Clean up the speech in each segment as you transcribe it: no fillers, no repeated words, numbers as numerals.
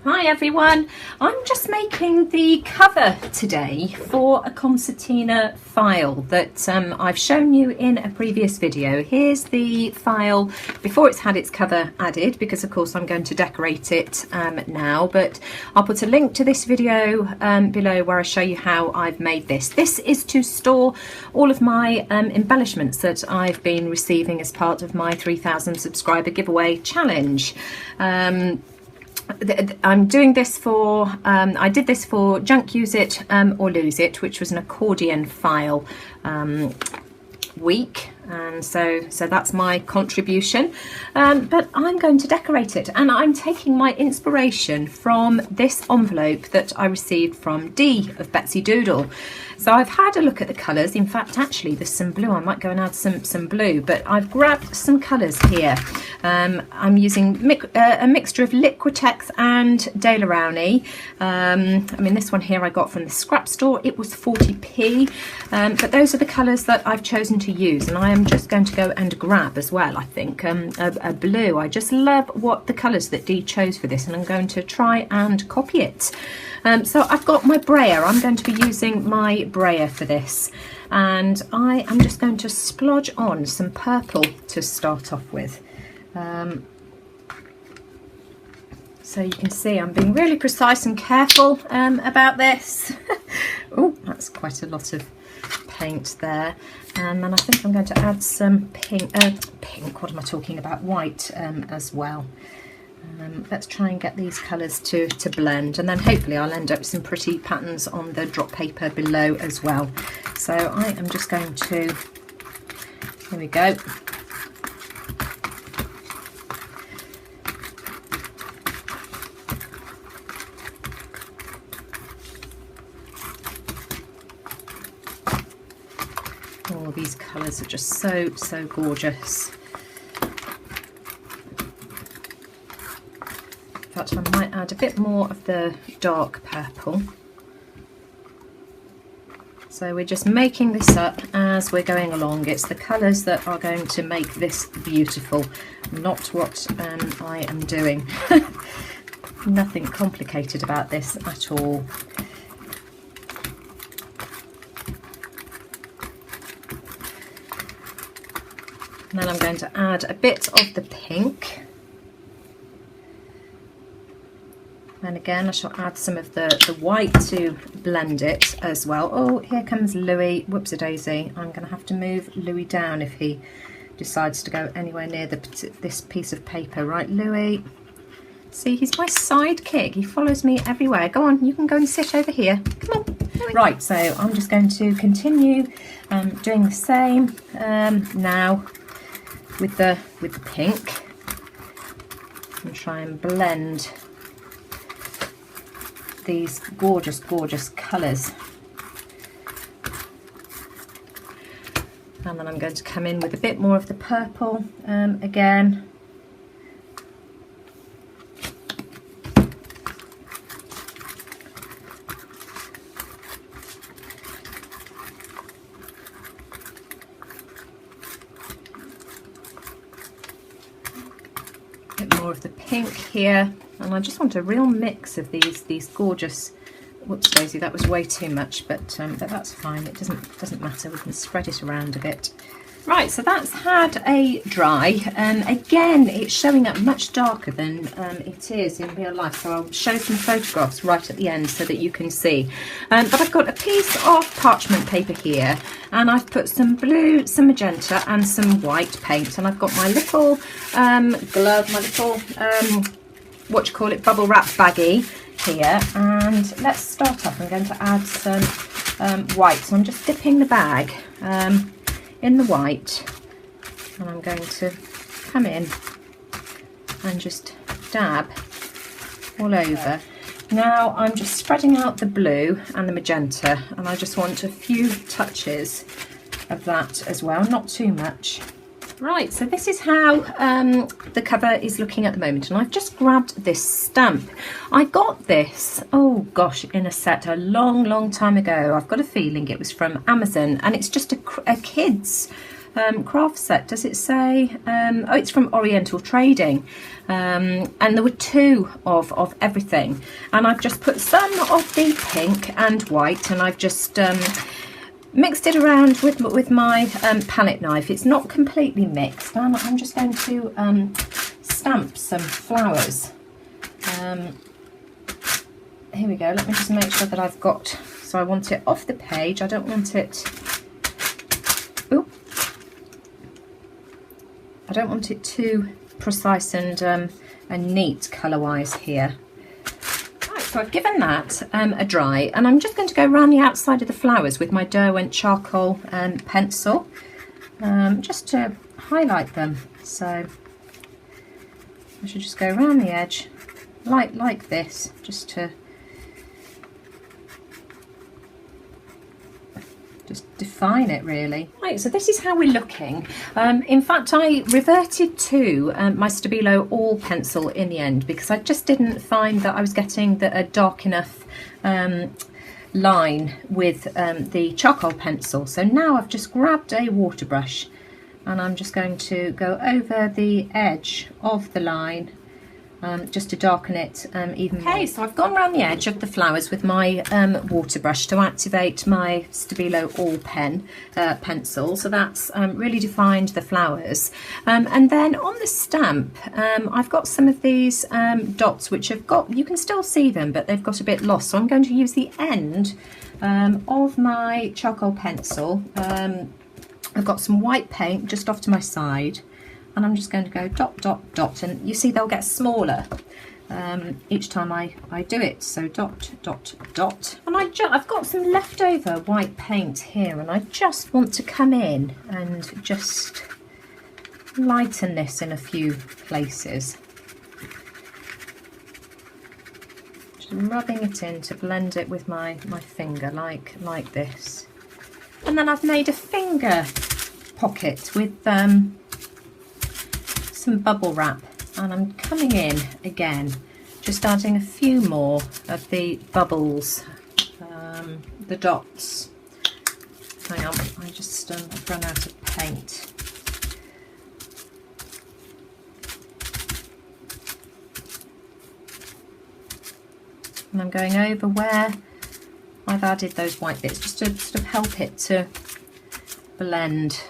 Hi everyone, I'm just making the cover today for a concertina file that I've shown you in a previous video. Here's the file before it's had its cover added, because of course I'm going to decorate it now, but I'll put a link to this video below where I show you how I've made this. This is to store all of my embellishments that I've been receiving as part of my 3,000 subscriber giveaway challenge. I'm doing this for, I did this for Junk Use It or Lose It, which was an accordion file week, and so that's my contribution, but I'm going to decorate it, and I'm taking my inspiration from this envelope that I received from Dee of Betsy Doodle. So I've had a look at the colours. In fact, actually there's some blue. I might go and add some blue, but I've grabbed some colours here. I'm using a mixture of Liquitex and Daler Rowney. I mean, this one here I got from the scrap store. It was 40p, but those are the colours that I've chosen to use, and I am just going to go and grab as well, I think, a blue. I just love what the colours that Dee chose for this, and I'm going to try and copy it. So I've got my brayer. I'm going to be using my brayer for this, and I am just going to splodge on some purple to start off with. So you can see I'm being really precise and careful about this. Oh, that's quite a lot of paint there. And then I think I'm going to add some pink, what am I talking about, white as well. Let's try and get these colours to blend, and then hopefully I'll end up with some pretty patterns on the drop paper below as well. So I am just going to, here we go. Oh, these colours are just so gorgeous. In fact, I might add a bit more of the dark purple. So we're just making this up as we're going along. It's the colours that are going to make this beautiful, not what I am doing. Nothing complicated about this at all. And then I'm going to add a bit of the pink. And again, I shall add some of the white to blend it as well. Oh, here comes Louis. Whoops-a-daisy. I'm going to have to move Louis down if he decides to go anywhere near this piece of paper. Right, Louis? See, he's my sidekick. He follows me everywhere. Go on, you can go and sit over here. Come on. Louis. Right, so I'm just going to continue doing the same now with the pink, and try and blend these gorgeous colours. And then I'm going to come in with a bit more of the purple again. A bit more of the pink here. And I just want a real mix of these gorgeous, whoops daisy, that was way too much, but that's fine. It doesn't matter. We can spread it around a bit. Right, so that's had a dry. Again, it's showing up much darker than it is in real life. So I'll show some photographs right at the end so that you can see. But I've got a piece of parchment paper here, and I've put some blue, some magenta, and some white paint. And I've got my little glove, my little bubble wrap baggie here, and let's start off. I'm going to add some white, so I'm just dipping the bag in the white, and I'm going to come in and just dab all over. Now I'm just spreading out the blue and the magenta, and I just want a few touches of that as well, not too much. Right, so this is how the cover is looking at the moment, and I've just grabbed this stamp. I got this, oh gosh, in a set a long time ago. I've got a feeling it was from Amazon, and it's just a kid's craft set. Does it say? Oh, it's from Oriental Trading, and there were 2 of everything, and I've just put some of the pink and white, and I've just mixed it around with my palette knife. It's not completely mixed, and I'm just going to stamp some flowers. Here we go. Let me just make sure that I've got, so I want it off the page. I don't want it, ooh, I don't want it too precise and neat colour-wise here. Right, so I've given that a dry, and I'm just going to go around the outside of the flowers with my Derwent charcoal pencil, just to highlight them. So I should just go around the edge like this, just to define it really. Right, so this is how we're looking. In fact, I reverted to my Stabilo All pencil in the end, because I just didn't find that I was getting a dark enough line with the charcoal pencil. So now I've just grabbed a water brush, and I'm just going to go over the edge of the line, just to darken it even more. Okay, so I've gone around the edge of the flowers with my water brush to activate my Stabilo All pencil. So that's really defined the flowers. And then on the stamp, I've got some of these dots which have got, you can still see them, but they've got a bit lost. So I'm going to use the end of my charcoal pencil. I've got some white paint just off to my side, and I'm just going to go dot, dot, dot, and you see they'll get smaller each time I do it. So dot, dot, dot. And I've got some leftover white paint here, and I just want to come in and just lighten this in a few places. Just rubbing it in to blend it with my finger like this. And then I've made a finger pocket with some bubble wrap, and I'm coming in again, just adding a few more of the bubbles, the dots. Hang on, I just I've run out of paint. And I'm going over where I've added those white bits, just to sort of help it to blend.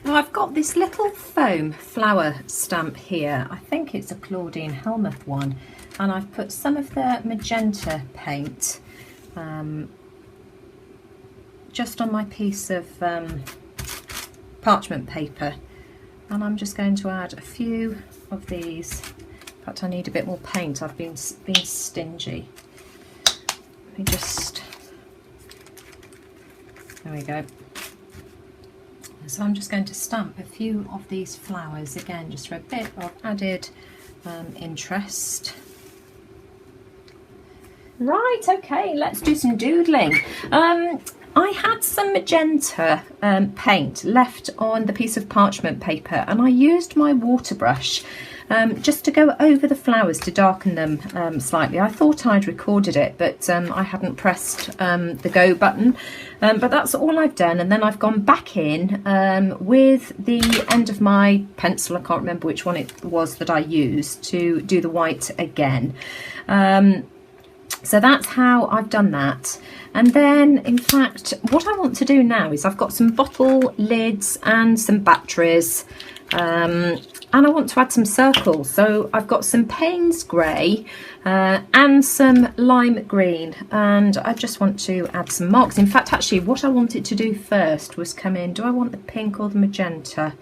Now I've got this little foam flower stamp here. I think it's a Claudine Helmuth one, and I've put some of the magenta paint just on my piece of parchment paper, and I'm just going to add a few of these. In fact, I need a bit more paint. I've been stingy. Let me just, there we go. So I'm just going to stamp a few of these flowers again, just for a bit of added interest. Right, okay, let's do some doodling. I had some magenta paint left on the piece of parchment paper, and I used my water brush just to go over the flowers to darken them slightly. I thought I'd recorded it, but I hadn't pressed the go button. But that's all I've done, and then I've gone back in with the end of my pencil, I can't remember which one it was that I used, to do the white again. So that's how I've done that. And then, in fact, what I want to do now is I've got some bottle lids and some batteries, and I want to add some circles. So I've got some Payne's grey and some lime green, and I just want to add some marks. In fact, actually, what I wanted to do first was come in, do I want the pink or the magenta?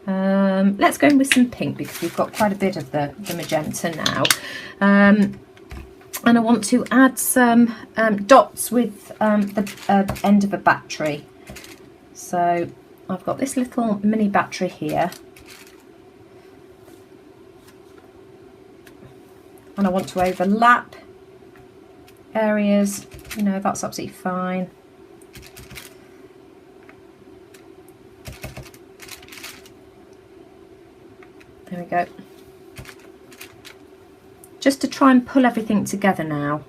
Let's go in with some pink, because we've got quite a bit of the magenta now. And I want to add some dots with the end of a battery. So I've got this little mini battery here, and I want to overlap areas, you know, that's absolutely fine. There we go. Just to try and pull everything together now.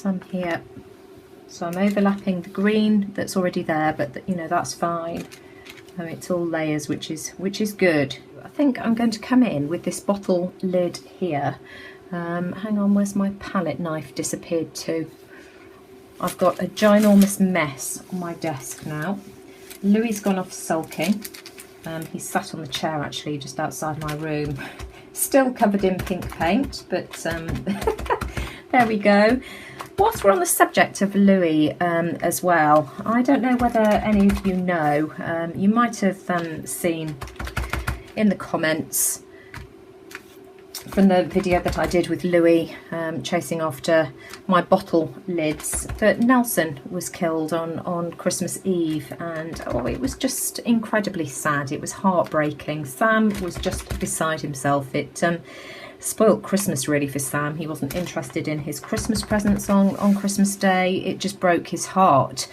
some here. So I'm overlapping the green that's already there, but you know, that's fine. It's all layers, which is good. I think I'm going to come in with this bottle lid here. Hang on, where's my palette knife disappeared to? I've got a ginormous mess on my desk now. Louis's gone off sulking. He's sat on the chair actually just outside my room, still covered in pink paint, but there we go. Whilst we're on the subject of Louis as well, I don't know whether any of you know, you might have seen in the comments from the video that I did with Louis chasing after my bottle lids that Nelson was killed on Christmas Eve, and oh, it was just incredibly sad. It was heartbreaking. Sam was just beside himself. It spoilt Christmas really for Sam. He wasn't interested in his Christmas presents on Christmas Day. It just broke his heart.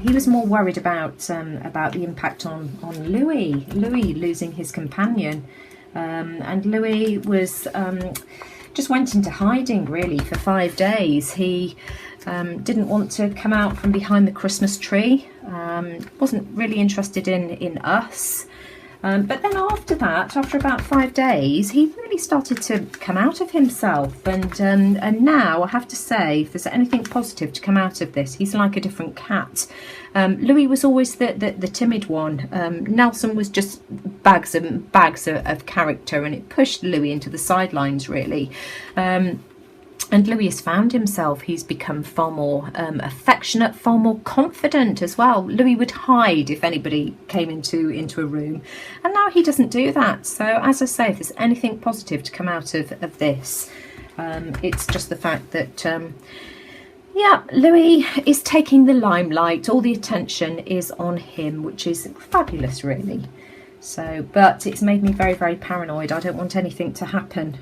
He was more worried about the impact on Louis losing his companion. And Louis was just went into hiding really for 5 days. He didn't want to come out from behind the Christmas tree, wasn't really interested in us. But then after that, after about 5 days, he really started to come out of himself. And now I have to say, if there's anything positive to come out of this, he's like a different cat. Louis was always the timid one. Nelson was just bags and bags of character, and it pushed Louis into the sidelines really. And Louis has found himself. He's become far more affectionate, far more confident as well. Louis would hide if anybody came into a room, and now he doesn't do that. So as I say, if there's anything positive to come out of this, it's just the fact that yeah, Louis is taking the limelight. All the attention is on him, which is fabulous really. So, but it's made me very, very paranoid. I don't want anything to happen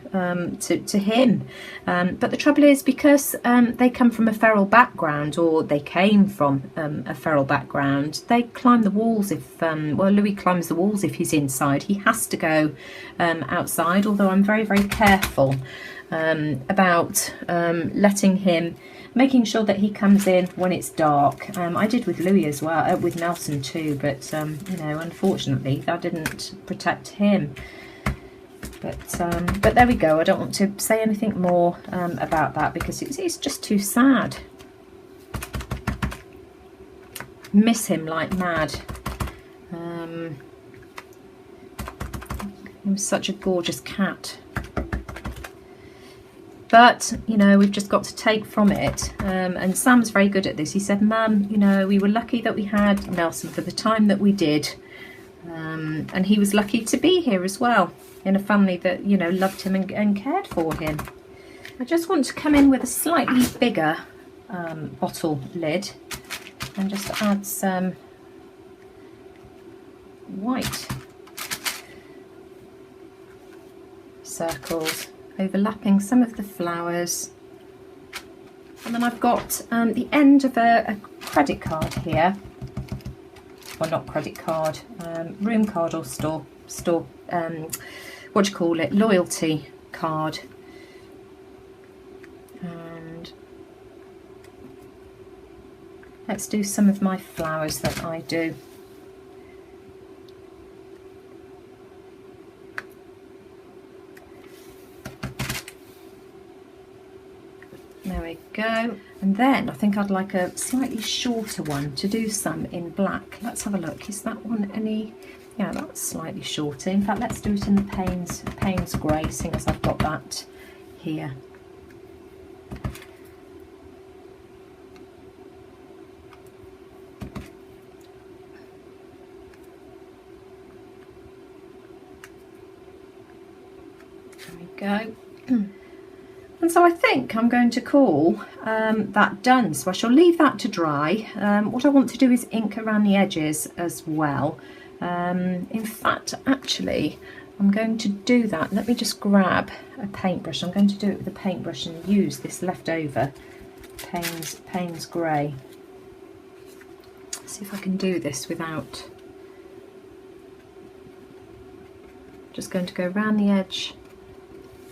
to him. But the trouble is, because they come from a feral background, or they came from a feral background, they climb the walls if, well, Louis climbs the walls if he's inside. He has to go outside, although I'm very, very careful about letting him, making sure that he comes in when it's dark. I did with Louis as well, with Nelson too, but you know, unfortunately that didn't protect him. But there we go. I don't want to say anything more about that, because it's just too sad. Miss him like mad. He was such a gorgeous cat. But, you know, we've just got to take from it. And Sam's very good at this. He said, Mum, you know, we were lucky that we had Nelson for the time that we did. And he was lucky to be here as well, in a family that, you know, loved him and cared for him. I just want to come in with a slightly bigger bottle lid and just add some white circles, overlapping some of the flowers. And then I've got the end of a credit card here, or not credit card, room card or store what do you call it, loyalty card. And let's do some of my flowers that I do. There we go. And then I think I'd like a slightly shorter one to do some in black. Let's have a look. Is that one any? Yeah, that's slightly shorter. In fact, let's do it in the Payne's grey, seeing as I've got that here. There we go. And so I think I'm going to call that done. So I shall leave that to dry. What I want to do is ink around the edges as well. In fact, actually, I'm going to do that. Let me just grab a paintbrush. I'm going to do it with a paintbrush and use this leftover Payne's grey. See if I can do this without. Just going to go around the edge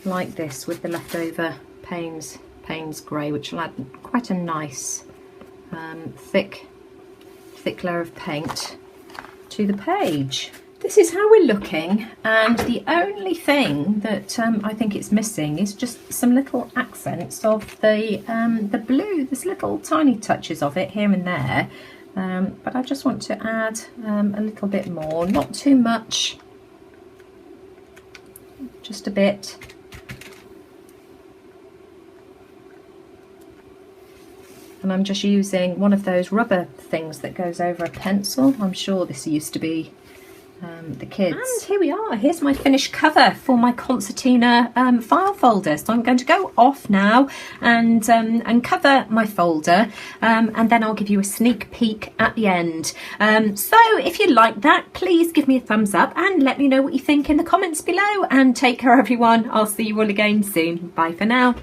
like this with the leftover Payne's Payne's Grey, which will add quite a nice thick layer of paint to the page. This is how we're looking, and the only thing that I think it's missing is just some little accents of the blue. There's little tiny touches of it here and there, but I just want to add a little bit more, not too much, just a bit. And I'm just using one of those rubber things that goes over a pencil. I'm sure this used to be the kids. And here we are. Here's my finished cover for my concertina file folder. So I'm going to go off now and cover my folder, and then I'll give you a sneak peek at the end. So if you like that, please give me a thumbs up and let me know what you think in the comments below. And take care, everyone. I'll see you all again soon. Bye for now.